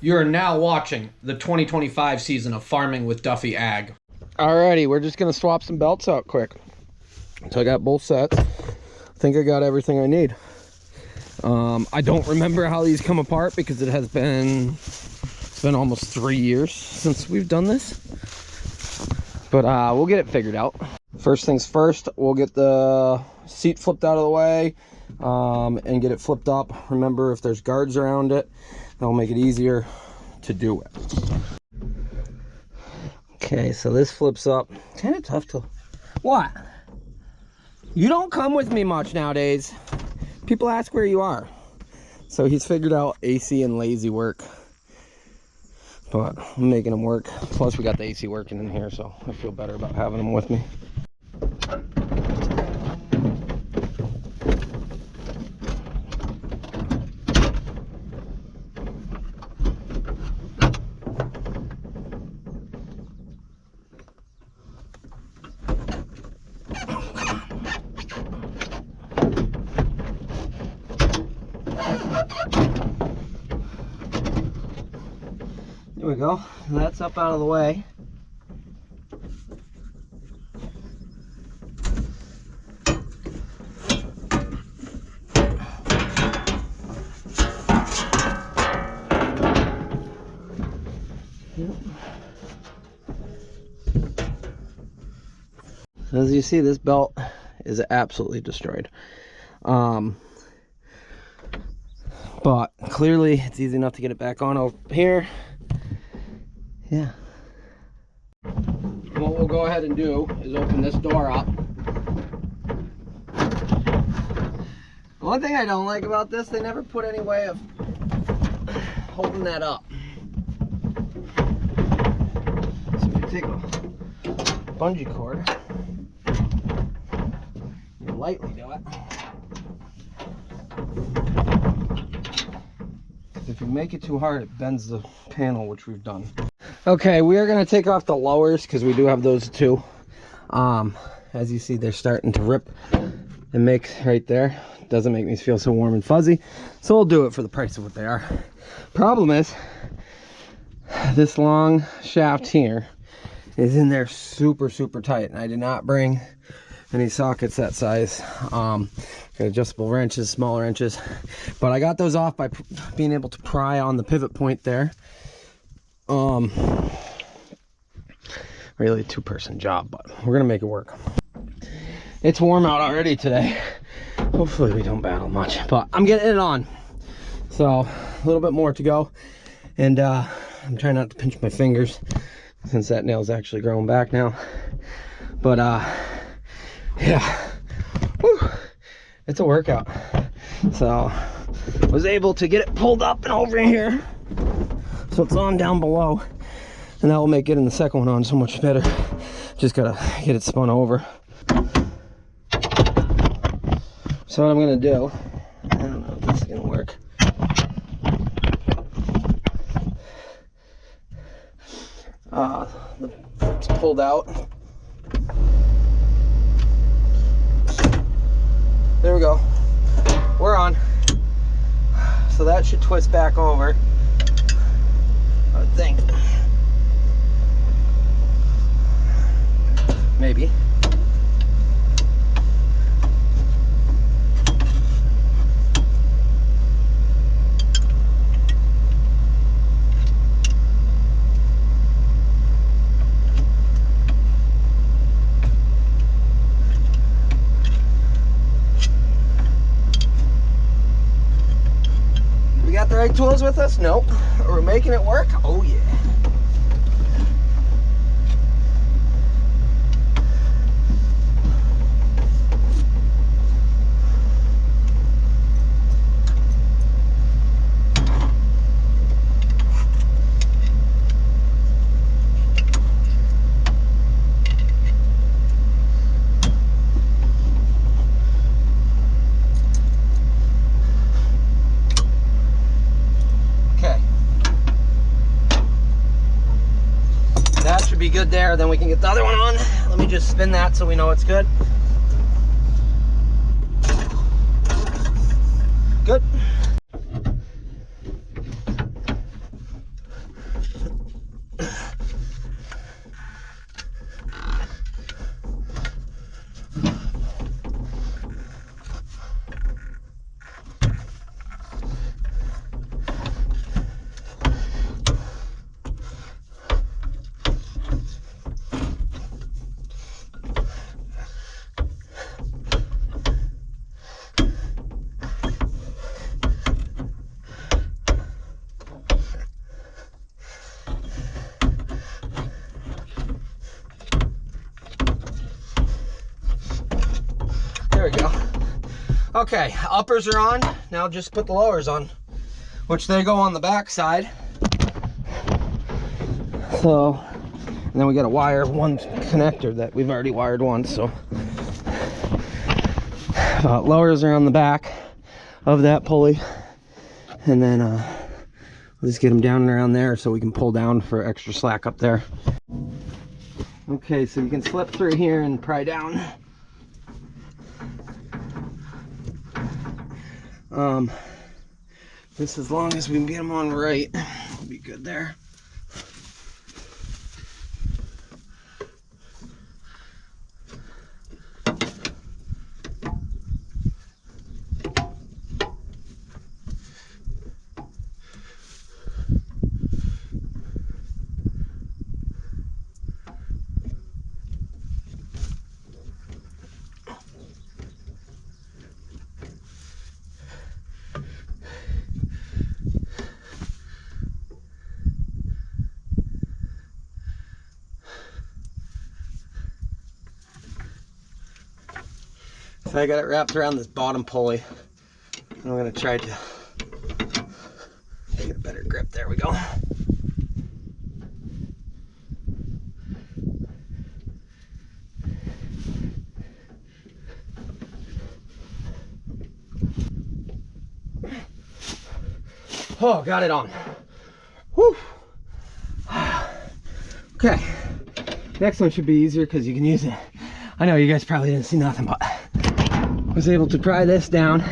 You are now watching the 2025 season of Farming with Duffy Ag. Alrighty, we're just gonna swap some belts out quick. So I got both sets. I think I got everything I need. I don't remember how these come apart because it's been almost 3 years since we've done this. But we'll get it figured out. First things first, we'll get the seat flipped out of the way and get it flipped up. Remember, if there's guards around it, that'll make it easier to do it. Okay, so this flips up. Kind of tough to... What? You don't come with me much nowadays. People ask where you are. So he's figured out AC and lazy work. But I'm making them work. Plus we got the AC working in here, so I feel better about having them with me. There we go. That's up out of the way. Yep. As you see, this belt is absolutely destroyed. But clearly it's easy enough to get it back on over here. Yeah. What we'll go ahead and do is open this door up. The one thing I don't like about this, they never put any way of holding that up. So you take a bungee cord, you lightly do it. If you make it too hard, it bends the panel, which we've done. Okay, we are going to take off the lowers because we do have those too. As you see, they're starting to rip and make right there. Doesn't make me feel so warm and fuzzy, so we'll do it for the price of what they are. Problem is, this long shaft here is in there super tight, and I did not bring any sockets that size. Got adjustable wrenches, smaller wrenches, but I got those off by being able to pry on the pivot point there. Really a two-person job, but we're gonna make it work. It's warm out already today. Hopefully we don't battle much, but I'm getting it on. So a little bit more to go, and I'm trying not to pinch my fingers since that nail's actually growing back now. But yeah, whew, it's a workout. So I was able to get it pulled up and over here, so it's on down below, and that will make getting the second one on so much better. Just gotta get it spun over. So what I'm gonna do, I don't know if this is gonna work. It's pulled out. There we go. We're on. So that should twist back over, I would think. Maybe. We got the right tools with us? Nope. We're making it work? Oh yeah. Be good there, then we can get the other one on. Let me just spin that so we know it's good. Good. There we go. Okay, uppers are on. Now just put the lowers on, which they go on the back side. So, and then we got to wire one connector that we've already wired once. So, lowers are on the back of that pulley, and then we'll just get them down and around there so we can pull down for extra slack up there. Okay, so you can slip through here and pry down. Just as long as we can get them on right, we'll be good there. So I got it wrapped around this bottom pulley. And I'm going to try to get a better grip. There we go. Oh, got it on. Whew. Okay. Next one should be easier because you can use it. I know you guys probably didn't see nothing, but I was able to pry this down.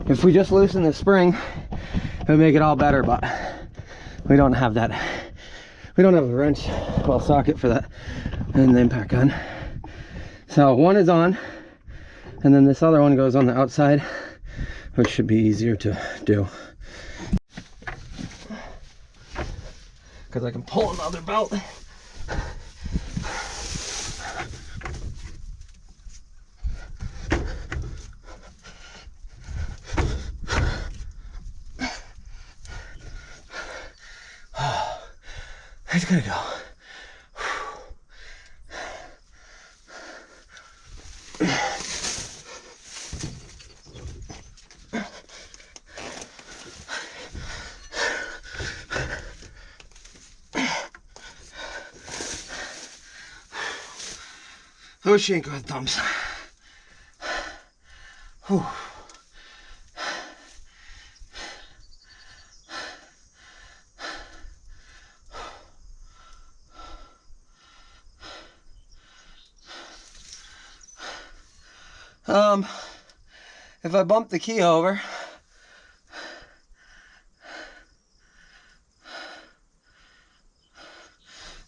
If we just loosen the spring, it would make it all better, but we don't have that. We don't have a wrench, well, socket for that, and the impact gun. So one is on, and then this other one goes on the outside, which should be easier to do. Because I can pull another belt. It's gonna go. Those she ain't got thumbs. Whew. If I bump the key over,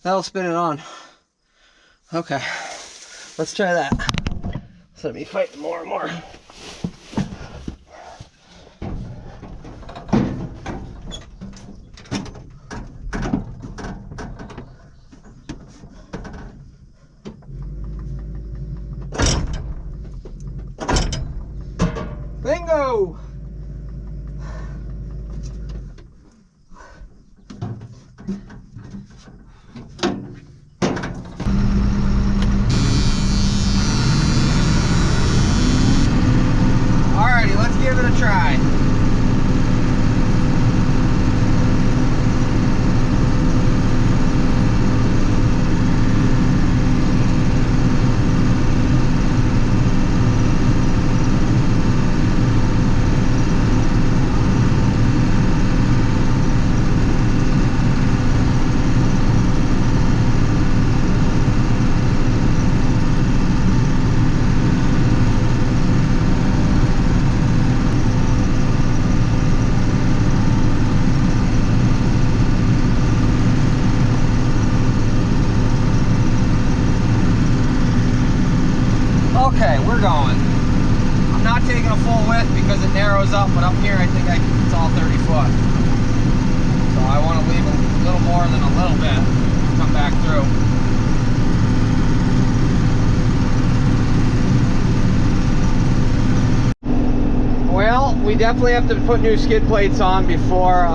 that'll spin it on. Okay, let's try that. Instead of me fighting more and more. Bingo! Alrighty, let's give it a try. Okay, we're going. I'm not taking a full width because it narrows up, but up here I think it's all 30 foot. So I want to leave a little more than a little bit to come back through. Well, we definitely have to put new skid plates on before,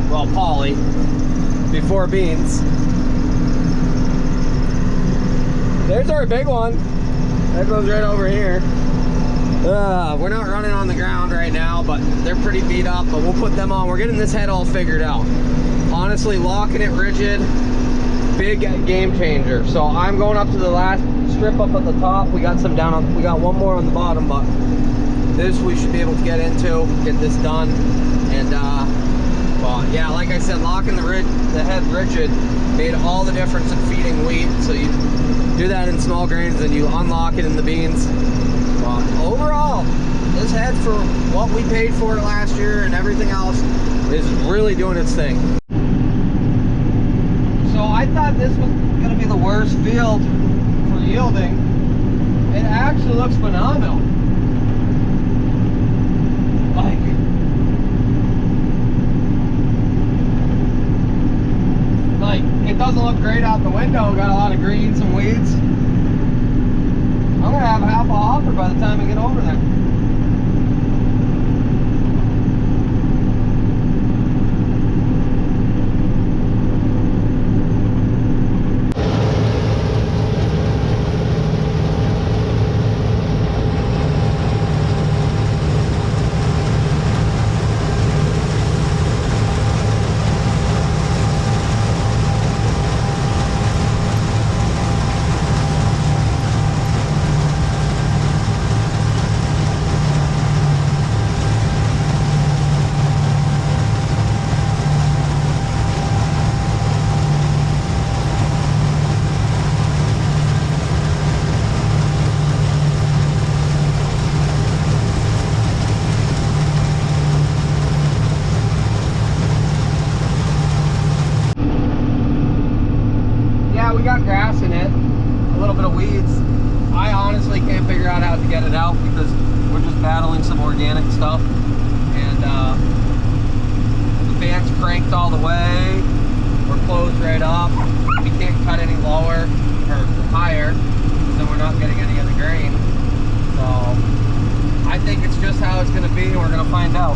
well, poly, before beans. There's our big one. That goes right over here. We're not running on the ground right now, but they're pretty beat up, but we'll put them on. We're getting this head all figured out. Honestly, locking it rigid, big game changer. So I'm going up to the last strip up at the top. We got some down on, we got one more on the bottom, but this we should be able to get into, get this done. And well, yeah, like I said, locking the head rigid made all the difference in feeding wheat. So you do that in small grains and you unlock it in the beans. Overall, this head, for what we paid for it last year and everything else, is really doing its thing. So I thought this was going to be the worst field for yielding. It actually looks phenomenal. Like it doesn't look great out the window. Got a lot of greens and weeds. I'm gonna have half a hopper by the time I get over there. We got grass in it, a little bit of weeds. I honestly can't figure out how to get it out because we're just battling some organic stuff. And the fan's cranked all the way. We're closed right up. We can't cut any lower or higher because then we're not getting any of the grain. So I think it's just how it's going to be, and we're going to find out.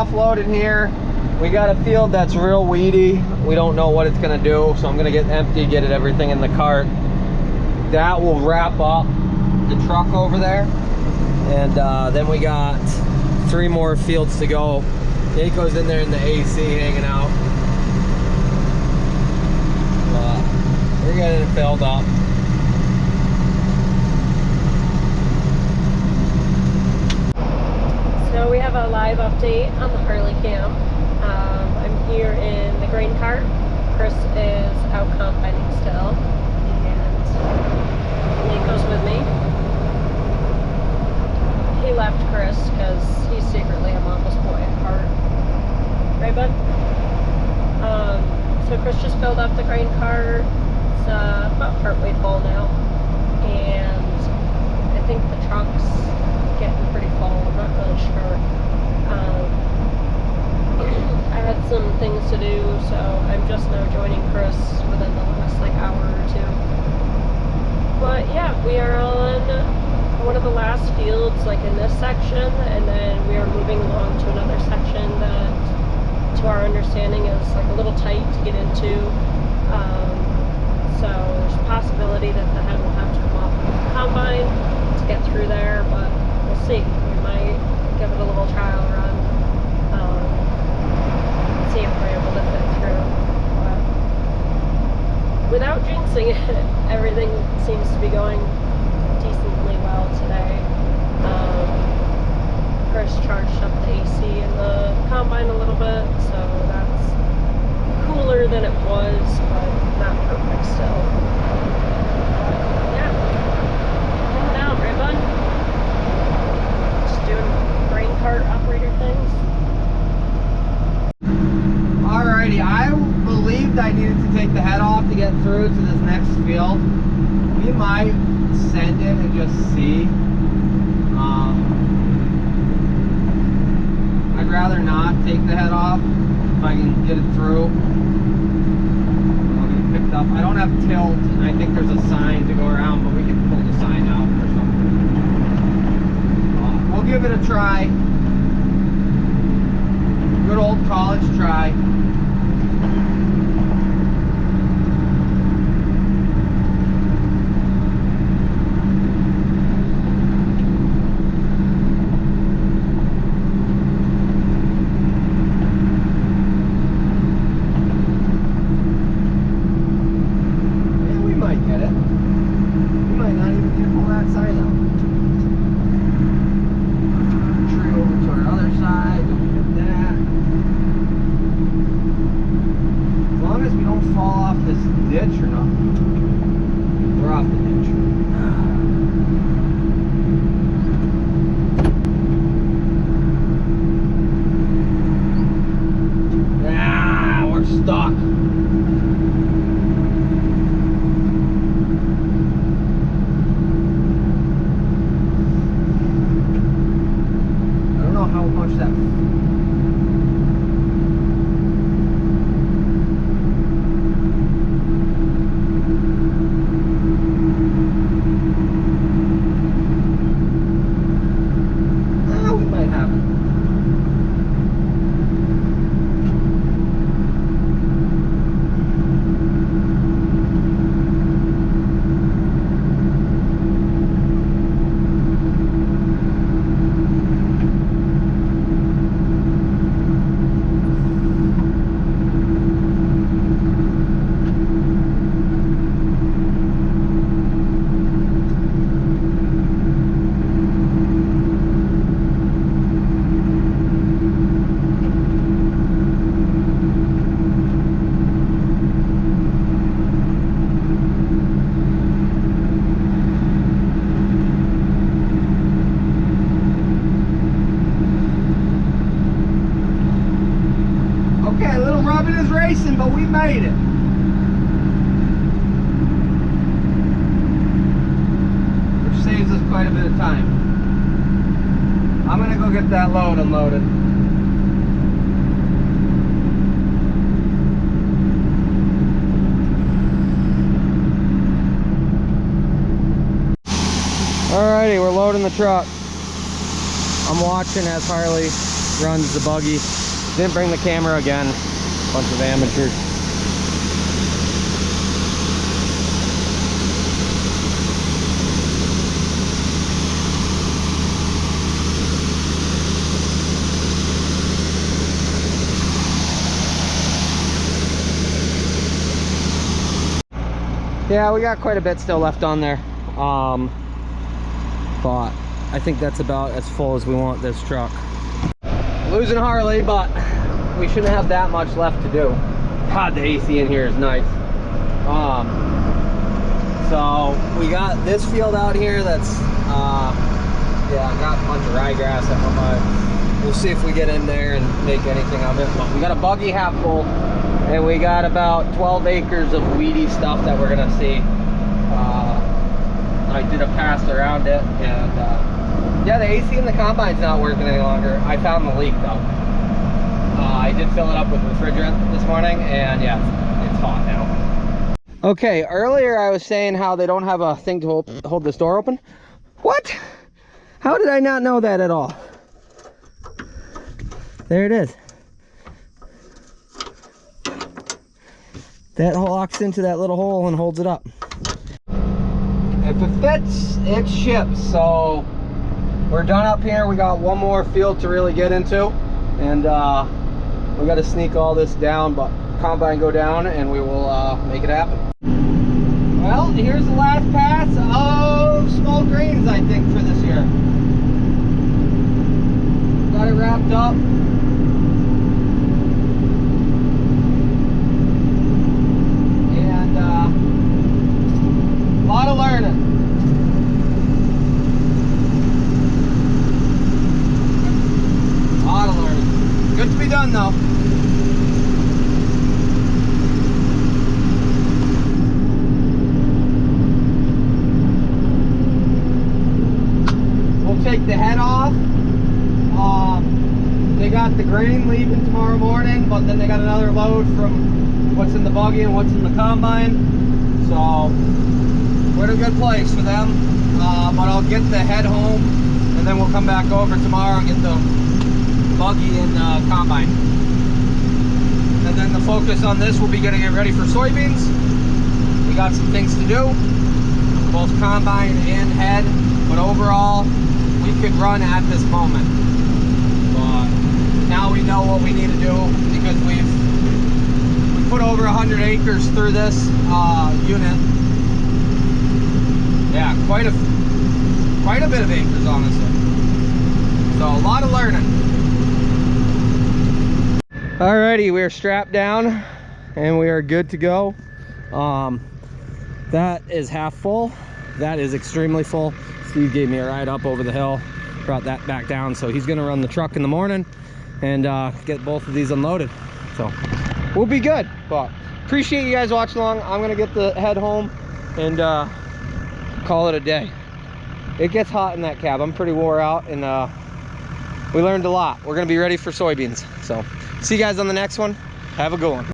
offloaded here. We got a field that's real weedy. We don't know what it's gonna do, so I'm gonna get empty, get it everything in the cart. That will wrap up the truck over there. And then we got 3 more fields to go. Daco's in there in the AC hanging out. We're getting it filled up. So we have a live update on the Harley cam. I'm here in the grain cart. Chris is out combining still, and Nico's with me. He left Chris because he's secretly a mama's boy at heart. Right, bud? So Chris just filled up the grain cart. It's about partway full now, and I think the truck's getting pretty full. I'm not really sure. I had some things to do, so I'm just now joining Chris within the last hour or two. But yeah, we are on one of the last fields in this section, and then we are moving along to another section that, to our understanding, is a little tight to get into. So there's a possibility that the head will have to come off of the combine to get through there, but we'll see. We might give it a little trial run, see if we're able to fit through. But without jinxing it, everything seems to be going decently well today. Chris charged up the AC in the combine a little bit, so that's cooler than it was, but not perfect still. Yeah, coming down, right, bud? Just doing grain cart operator things. Alrighty, I believed I needed to take the head off to get through to this next field. We might send it and just see. I'd rather not take the head off if I can get it through. I'll get it picked up. I don't have tilt, and I think there's a sign to go around, but we can pull the sign out or something. We'll give it a try. Good old college try. But we made it. Which saves us quite a bit of time. I'm gonna go get that load unloaded. Alrighty, we're loading the truck. I'm watching as Harley runs the buggy. Didn't bring the camera again. Bunch of amateurs. Yeah, we got quite a bit still left on there. But I think that's about as full as we want this truck. Losing Harley, but we shouldn't have that much left to do. God, the AC in here is nice. So we got this field out here that's yeah, got a bunch of ryegrass. We'll see if we get in there and make anything of it. But we got a buggy half full, and we got about 12 acres of weedy stuff that we're gonna see. I did a pass around it, and yeah, the AC in the combine's not working any longer. I found the leak though. I did fill it up with refrigerant this morning, and yeah, it's hot now. Okay, earlier I was saying how they don't have a thing to hold this door open. What? How did I not know that at all? There it is. That locks into that little hole and holds it up. If it fits, it ships. So we're done up here. We got one more field to really get into, and we got to sneak all this down, but combine go down and we will make it happen. Well, here's the last pass of small grains, I think, for this year. Got it wrapped up. And a lot of learning. A lot of learning. Good to be done though. Take the head off. They got the grain leaving tomorrow morning, but then they got another load from what's in the buggy and what's in the combine, so we're in a good place for them. But I'll get the head home, and then we'll come back over tomorrow and get the buggy and combine, and then the focus on this will be getting it ready for soybeans. We got some things to do, both combine and head, but overall we could run at this moment. But now we know what we need to do, because we put over 100 acres through this unit. Yeah, quite a bit of acres, honestly. So a lot of learning. Alrighty, we're strapped down and we are good to go. That is half full. That is extremely full. Steve gave me a ride up over the hill, brought that back down, so he's gonna run the truck in the morning and get both of these unloaded. So we'll be good. But appreciate you guys watching along. I'm gonna get the head home and call it a day. It gets hot in that cab. I'm pretty wore out, and we learned a lot. We're gonna be ready for soybeans. So see you guys on the next one. Have a good one.